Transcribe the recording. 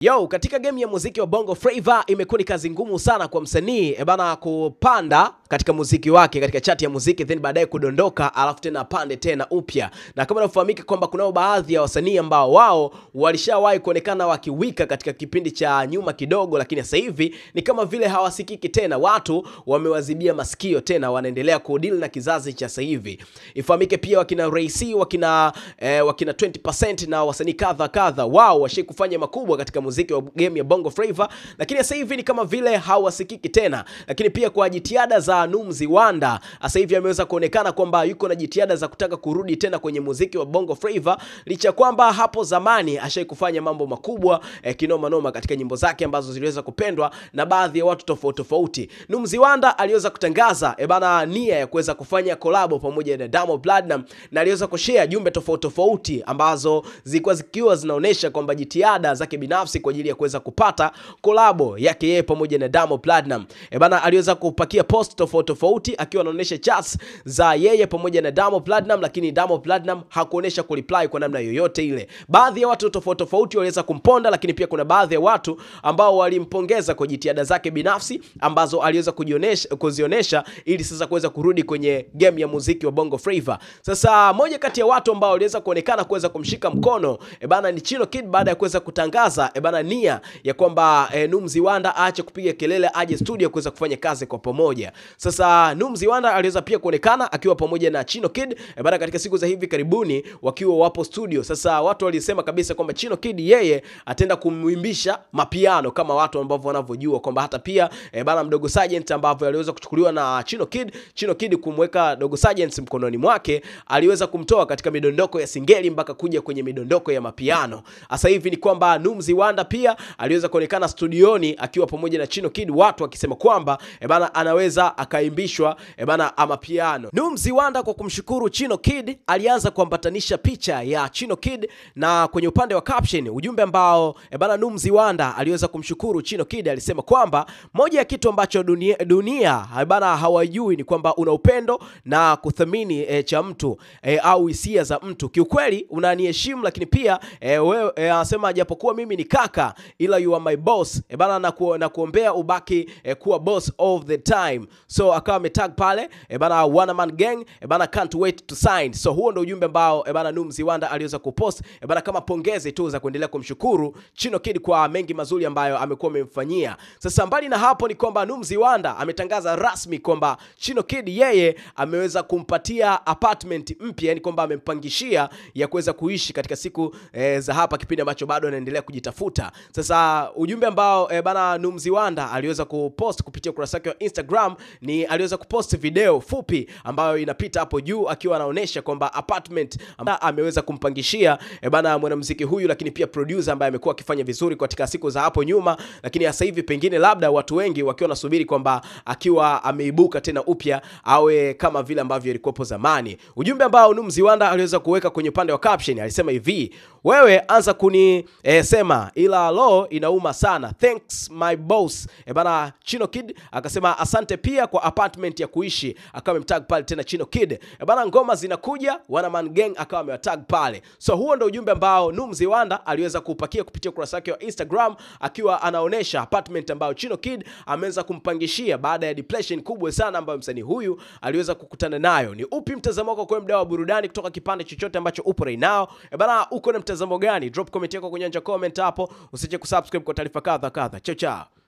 Yo, katika game ya muziki wa Bongo Flava imekuwa ni kazi ngumu sana kwa msanii bana kupanda katika muziki wake katika chati ya muziki then baadaye kudondoka alafu tena apande tena upya. Na kama inafahamika kwamba kunao baadhi ya wasanii ambao wao walishawahi kuonekana wakiwika katika kipindi cha nyuma kidogo, lakini sasa hivi ni kama vile hawasikiki tena, watu wamewazibia masikio tena, wanaendelea kudeal na kizazi cha sasa hivi. Ifahamike pia wakina Ray C, wakina 20% na wasanii kadha wao washikufanya makubwa katika muziki wa game ya Bongo Flava, lakini sasa hivi ni kama vile hawasikiki tena. Lakini pia kwa jitihada za Numzi Wanda, sasa hivi ameweza kuonekana kwamba yuko na jitihada za kutaka kurudi tena kwenye muziki wa Bongo Flava, licha kwamba hapo zamani kufanya mambo makubwa kinoma noma katika nyimbo zake ambazo ziliweza kupendwa na baadhi ya watu tofauti. Numzi Wanda aliweza kutangaza nia ya kuweza kufanya collab pamoja na Diamond Platnumz, na aliweza kushare jumbe tofauti ambazo zikiwa zinaonesha kwamba jitihada zake binafsi kwa ajili ya kuweza kupata collab yake yeye pamoja na Diamond Platnumz. Aliweza kupakia post tofauti akiwa anaonesha chats za yeye pamoja na Diamond Platnumz, lakini Diamond Platnumz hakuonesha kureply kwa namna yoyote ile. Baadhi ya watu tofauti waliweza kumponda, lakini pia kuna baadhi ya watu ambao walimpongeza kwa jitihada zake binafsi ambazo aliweza kuzionesha ili sasa kuweza kurudi kwenye game ya muziki wa Bongo Flava. Sasa moja kati ya watu ambao waliweza kuonekana kuweza kumshika mkono ni Chino Kid, baada ya kuweza kutangaza nia ya kwamba Numzi Wanda aache kupiga kelele, aje studio kuweza kufanya kazi kwa pamoja. Sasa Numzi Wanda aliweza pia kuonekana akiwa pamoja na Chino Kid katika siku za hivi karibuni wakiwa wapo studio. Sasa watu walisema kabisa kwamba Chino Kid yeye atenda kumuimbisha mapiano kama watu ambao wanavyojua kwamba hata pia Mdogo Sergeant ambavyo aliweza kuchukuliwa na Chino Kid kumweka Dogo Sergeant mkononi mwake, aliweza kumtoa katika midondoko ya singeli mpaka kuja kwenye midondoko ya mapiano. Sasa hivi ni kwamba Numzi Wanda pia aliweza kuonekana studioni akiwa pamoja na Chino Kid, watu wakisema kwamba anaweza akaimbishwa amapiano. Numzi Wanda kwa kumshukuru Chino Kid alianza kuambatanisha picha ya Chino Kid, na kwenye upande wa caption ujumbe ambao Numzi Wanda aliweza kumshukuru Chino Kid alisema kwamba moja ya kitu ambacho dunia hawajui ni kwamba una upendo na kuthamini cha mtu au hisia za mtu. Kiukweli unaniheshimu, lakini pia wewe anasema japokuwa mimi ni kaka ila you are my boss na kuombea ubaki kuwa boss of the time. So akawa ametag pale One Man Gang can't wait to sign. So huo ndio ujumbe ambao Numzi Wanda aliweza kupost kama pongezi tu za kuendelea kumshukuru Chino Kid kwa mengi mazuri ambayo amekuwa amemfanyia. Sasa mbali na hapo ni kwamba Numzi Wanda ametangaza rasmi kwamba Chino Kid yeye ameweza kumpatia apartment mpya, yani kwamba amempangishia ya kuweza kuishi katika siku za hapa kipindi ambacho bado anaendelea kujitafuta. Sasa ujumbe ambao Numzi Wanda aliweza kupost kupitia ukurasa wake wa Instagram ni aliweza kupost video fupi ambayo inapita hapo juu akiwa anaonesha kwamba apartment ameweza kumpangishia mwanamuziki huyu, lakini pia producer ambaye amekuwa akifanya vizuri katika siku za hapo nyuma, lakini sasa hivi pengine labda watu wengi wakiwa nasubiri kwamba akiwa ameibuka tena upya awe kama vile ambavyo ilikuwa zamani. Ujumbe ambao Numzi Wanda aliweza kuweka kwenye upande wa caption alisema hivi: wewe anza kuni sema ila lo inauma sana, thanks my boss. Chino Kid akasema asante pia kwa apartment ya kuishi, akawa amemtag pale tena Chino Kid. Ngoma zinakuja, One Man Gang akawa amewatag pale. So huo ndio ujumbe ambao Numzi Wanda aliweza kupakia kupitia ukurasa wake wa Instagram akiwa anaonesha apartment ambayo Chino Kid ameweza kumpangishia baada ya depression kubwa sana ambayo msanii huyu aliweza kukutana nayo. Ni upi mtazamo wako kwa mdau wa burudani kutoka kipande chochote ambacho upo right now? Uko na mtazamo gani? Drop comment yako kwenye comment hapo. Usiache kusubscribe kwa taarifa kadha. Ciao.